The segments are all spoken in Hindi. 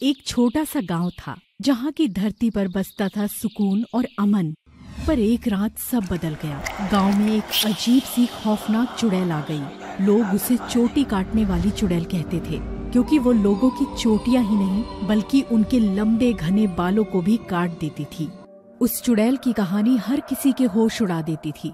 एक छोटा सा गांव था जहाँ की धरती पर बसता था सुकून और अमन। पर एक रात सब बदल गया। गांव में एक अजीब सी खौफनाक चुड़ैल आ गई। लोग उसे चोटी काटने वाली चुड़ैल कहते थे, क्योंकि वो लोगों की चोटियां ही नहीं बल्कि उनके लंबे घने बालों को भी काट देती थी। उस चुड़ैल की कहानी हर किसी के होश उड़ा देती थी।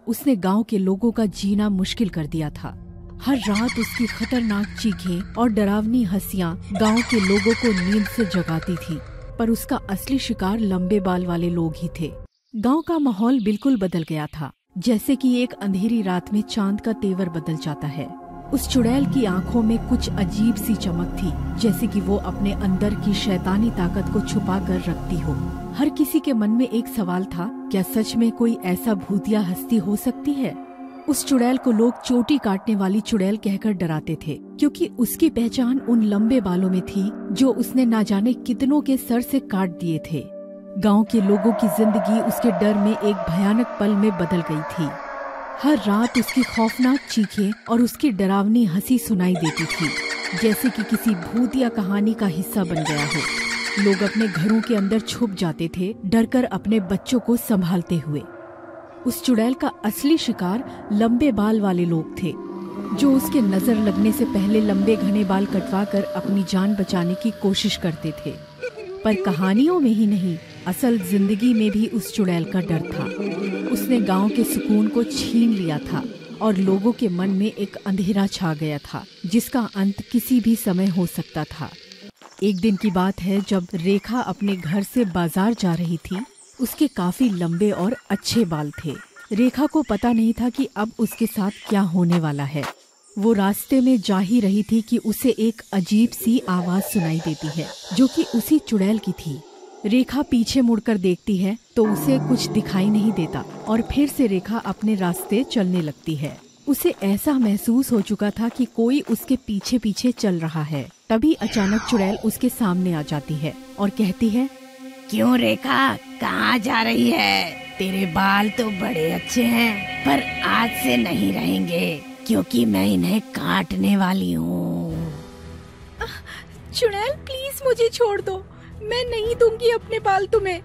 उसने गांव के लोगों का जीना मुश्किल कर दिया था। हर रात उसकी खतरनाक चीखें और डरावनी हंसियां गांव के लोगों को नींद से जगाती थी। पर उसका असली शिकार लंबे बाल वाले लोग ही थे। गांव का माहौल बिल्कुल बदल गया था, जैसे कि एक अंधेरी रात में चांद का तेवर बदल जाता है। उस चुड़ैल की आंखों में कुछ अजीब सी चमक थी, जैसे कि वो अपने अंदर की शैतानी ताकत को छुपा कर रखती हो। हर किसी के मन में एक सवाल था, क्या सच में कोई ऐसा भूतिया हस्ती हो सकती है? उस चुड़ैल को लोग चोटी काटने वाली चुड़ैल कहकर डराते थे, क्योंकि उसकी पहचान उन लंबे बालों में थी जो उसने ना जाने कितनों के सर से काट दिए थे। गांव के लोगों की जिंदगी उसके डर में एक भयानक पल में बदल गई थी। हर रात उसकी खौफनाक चीखें और उसकी डरावनी हंसी सुनाई देती थी, जैसे कि किसी भूतिया कहानी का हिस्सा बन गया हो। लोग अपने घरों के अंदर छुप जाते थे, डरकर अपने बच्चों को संभालते हुए। उस चुड़ैल का असली शिकार लंबे बाल वाले लोग थे, जो उसके नजर लगने से पहले लंबे घने बाल कटवाकर अपनी जान बचाने की कोशिश करते थे। पर कहानियों में ही नहीं, असल जिंदगी में भी उस चुड़ैल का डर था। उसने गांव के सुकून को छीन लिया था और लोगों के मन में एक अंधेरा छा गया था, जिसका अंत किसी भी समय हो सकता था। एक दिन की बात है, जब रेखा अपने घर से बाजार जा रही थी। उसके काफी लंबे और अच्छे बाल थे। रेखा को पता नहीं था कि अब उसके साथ क्या होने वाला है। वो रास्ते में जा ही रही थी कि उसे एक अजीब सी आवाज सुनाई देती है, जो कि उसी चुड़ैल की थी। रेखा पीछे मुड़कर देखती है तो उसे कुछ दिखाई नहीं देता और फिर से रेखा अपने रास्ते चलने लगती है। उसे ऐसा महसूस हो चुका था कि कोई उसके पीछे पीछे चल रहा है। तभी अचानक चुड़ैल उसके सामने आ जाती है और कहती है, क्यों रेखा, कहाँ जा रही है? तेरे बाल तो बड़े अच्छे हैं, पर आज से नहीं रहेंगे, क्योंकि मैं इन्हें काटने वाली हूँ। चुड़ैल प्लीज मुझे छोड़ दो, मैं नहीं दूंगी अपने बाल तुम्हें।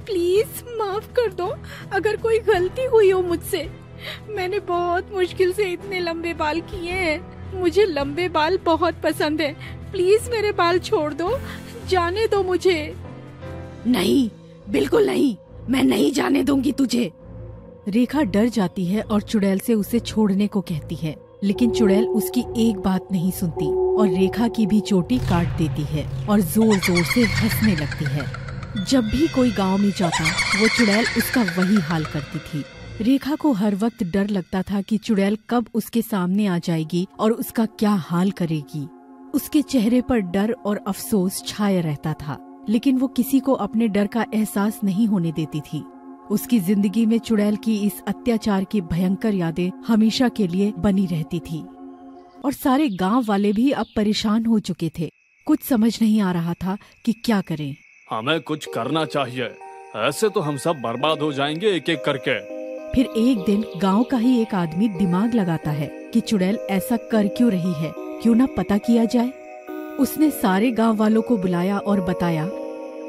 प्लीज माफ कर दो अगर कोई गलती हुई हो मुझसे। मैंने बहुत मुश्किल से इतने लंबे बाल किए हैं। मुझे लंबे बाल बहुत पसंद है। प्लीज मेरे बाल छोड़ दो, जाने दो मुझे। नहीं, बिल्कुल नहीं, मैं नहीं जाने दूंगी तुझे। रेखा डर जाती है और चुड़ैल से उसे छोड़ने को कहती है, लेकिन चुड़ैल उसकी एक बात नहीं सुनती और रेखा की भी चोटी काट देती है और जोर जोर से हंसने लगती है। जब भी कोई गांव में जाता, वो चुड़ैल उसका वही हाल करती थी। रेखा को हर वक्त डर लगता था कि चुड़ैल कब उसके सामने आ जाएगी और उसका क्या हाल करेगी। उसके चेहरे पर डर और अफसोस छाया रहता था, लेकिन वो किसी को अपने डर का एहसास नहीं होने देती थी। उसकी जिंदगी में चुड़ैल की इस अत्याचार की भयंकर यादें हमेशा के लिए बनी रहती थी। और सारे गांव वाले भी अब परेशान हो चुके थे। कुछ समझ नहीं आ रहा था कि क्या करें। हमें कुछ करना चाहिए, ऐसे तो हम सब बर्बाद हो जाएंगे एक एक करके। फिर एक दिन गांव का ही एक आदमी दिमाग लगाता है कि चुड़ैल ऐसा कर क्यों रही है, क्यों ना पता किया जाए। उसने सारे गांव वालों को बुलाया और बताया,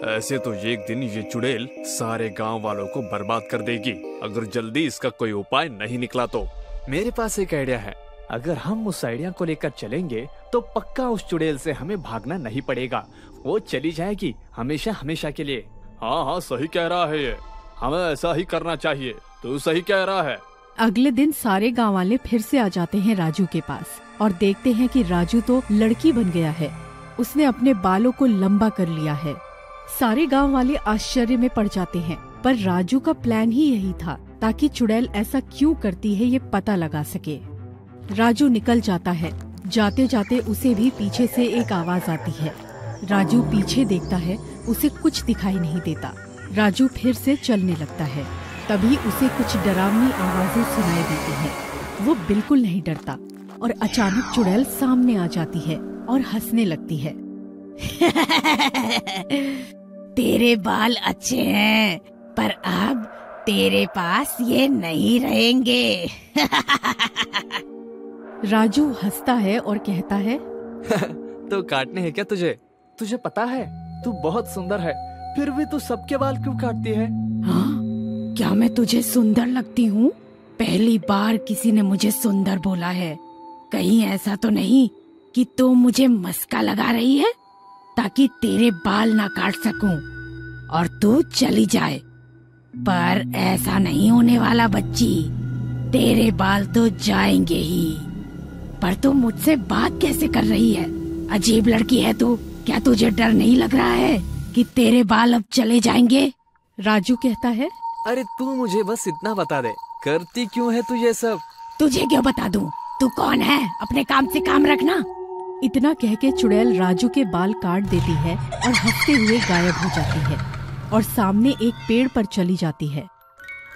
ऐसे तो एक दिन ये चुड़ैल सारे गांव वालों को बर्बाद कर देगी, अगर जल्दी इसका कोई उपाय नहीं निकला तो। मेरे पास एक आइडिया है। अगर हम उस आइडिया को लेकर चलेंगे तो पक्का उस चुड़ैल से हमें भागना नहीं पड़ेगा। वो चली जाएगी हमेशा हमेशा के लिए। हाँ हाँ, सही कह रहा है ये, हमें ऐसा ही करना चाहिए। तू सही कह रहा है। अगले दिन सारे गांव वाले फिर से आ जाते हैं राजू के पास और देखते हैं कि राजू तो लड़की बन गया है। उसने अपने बालों को लंबा कर लिया है। सारे गांव वाले आश्चर्य में पड़ जाते हैं, पर राजू का प्लान ही यही था, ताकि चुड़ैल ऐसा क्यों करती है ये पता लगा सके। राजू निकल जाता है। जाते जाते उसे भी पीछे से एक आवाज आती है। राजू पीछे देखता है, उसे कुछ दिखाई नहीं देता। राजू फिर से चलने लगता है। तभी उसे कुछ डरावनी आवाजें सुनाई देती हैं। वो बिल्कुल नहीं डरता और अचानक चुड़ैल सामने आ जाती है और हंसने लगती है। तेरे बाल अच्छे हैं, पर अब तेरे पास ये नहीं रहेंगे। राजू हंसता है और कहता है, तो काटने हैं क्या तुझे? तुझे पता है तू बहुत सुंदर है, फिर भी तू सबके बाल क्यों काटती है? हाँ, क्या मैं तुझे सुंदर लगती हूँ? पहली बार किसी ने मुझे सुंदर बोला है। कहीं ऐसा तो नहीं कि तू मुझे मस्का लगा रही है ताकि तेरे बाल ना काट सकूं और तू चली जाए? पर ऐसा नहीं होने वाला बच्ची, तेरे बाल तो जाएंगे ही। पर तू मुझसे बात कैसे कर रही है? अजीब लड़की है तू। क्या तुझे डर नहीं लग रहा है कि तेरे बाल अब चले जाएंगे? राजू कहता है, अरे तू मुझे बस इतना बता दे, करती क्यों है तू ये सब? तुझे क्यों बता दूं? तू कौन है? अपने काम से काम रखना। इतना कह के चुड़ैल राजू के बाल काट देती है और हंसते हुए गायब हो जाती है और सामने एक पेड़ पर चली जाती है।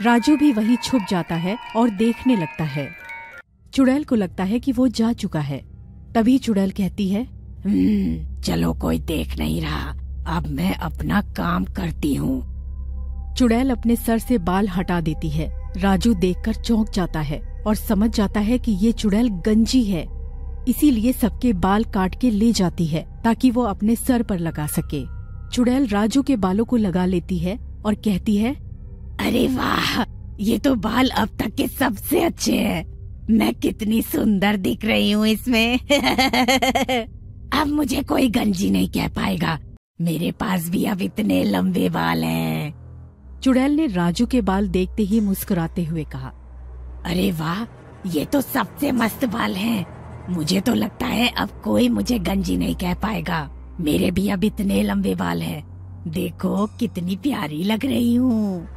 राजू भी वहीं छुप जाता है और देखने लगता है। चुड़ैल को लगता है कि वो जा चुका है। तभी चुड़ैल कहती है, चलो कोई देख नहीं रहा, अब मैं अपना काम करती हूँ। चुड़ैल अपने सर से बाल हटा देती है। राजू देखकर चौंक जाता है और समझ जाता है कि ये चुड़ैल गंजी है, इसीलिए सबके बाल काट के ले जाती है ताकि वो अपने सर पर लगा सके। चुड़ैल राजू के बालों को लगा लेती है और कहती है, अरे वाह, ये तो बाल अब तक के सबसे अच्छे हैं। मैं कितनी सुंदर दिख रही हूँ इसमें। अब मुझे कोई गंजी नहीं कह पाएगा, मेरे पास भी अब इतने लंबे बाल हैं। चुड़ैल ने राजू के बाल देखते ही मुस्कुराते हुए कहा, अरे वाह, ये तो सबसे मस्त बाल हैं। मुझे तो लगता है अब कोई मुझे गंजी नहीं कह पाएगा, मेरे भी अब इतने लंबे बाल हैं। देखो कितनी प्यारी लग रही हूँ।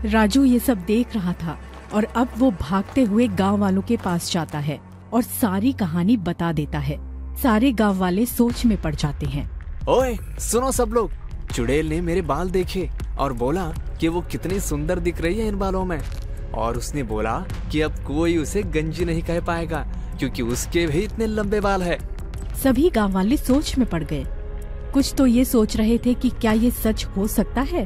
राजू ये सब देख रहा था और अब वो भागते हुए गांव वालों के पास जाता है और सारी कहानी बता देता है। सारे गांव वाले सोच में पड़ जाते हैं। ओए सुनो सब लोग, चुड़ैल ने मेरे बाल देखे और बोला कि वो कितनी सुंदर दिख रही है इन बालों में, और उसने बोला कि अब कोई उसे गंजी नहीं कह पाएगा क्योंकि उसके भी इतने लंबे बाल है। सभी गांव वाले सोच में पड़ गए। कुछ तो ये सोच रहे थे कि क्या ये सच हो सकता है।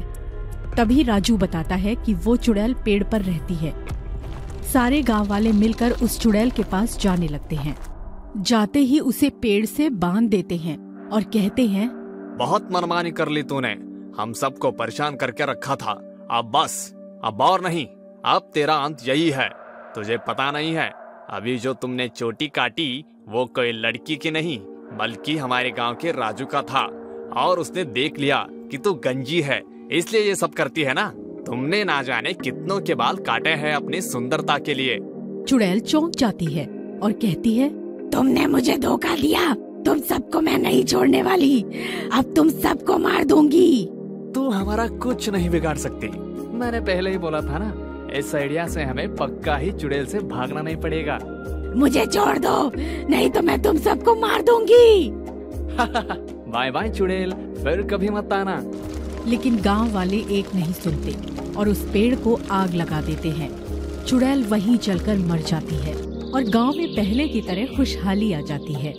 तभी राजू बताता है कि वो चुड़ैल पेड़ पर रहती है। सारे गांव वाले मिलकर उस चुड़ैल के पास जाने लगते हैं। जाते ही उसे पेड़ से बांध देते हैं और कहते हैं, बहुत मनमानी कर ली तूने, हम सबको परेशान करके रखा था। अब बस, अब और नहीं, अब तेरा अंत यही है। तुझे पता नहीं है, अभी जो तुमने चोटी काटी वो कोई लड़की की नहीं बल्कि हमारे गांव के राजू का था, और उसने देख लिया कि तू गंजी है, इसलिए ये सब करती है ना। तुमने ना जाने कितनों के बाल काटे हैं अपनी सुंदरता के लिए। चुड़ैल चौंक जाती है और कहती है, तुमने मुझे धोखा दिया, तुम सबको मैं नहीं छोड़ने वाली, अब तुम सबको मार दूंगी। तू हमारा कुछ नहीं बिगाड़ सकती, मैंने पहले ही बोला था ना। इस आइडिया से हमें पक्का ही चुड़ैल से भागना नहीं पड़ेगा। मुझे छोड़ दो, नहीं तो मैं तुम सबको मार दूंगी। बाय बाय चुड़ैल, फिर कभी मत आना। लेकिन गांव वाले एक नहीं सुनते और उस पेड़ को आग लगा देते हैं। चुड़ैल वहीं जलकर मर जाती है और गांव में पहले की तरह खुशहाली आ जाती है।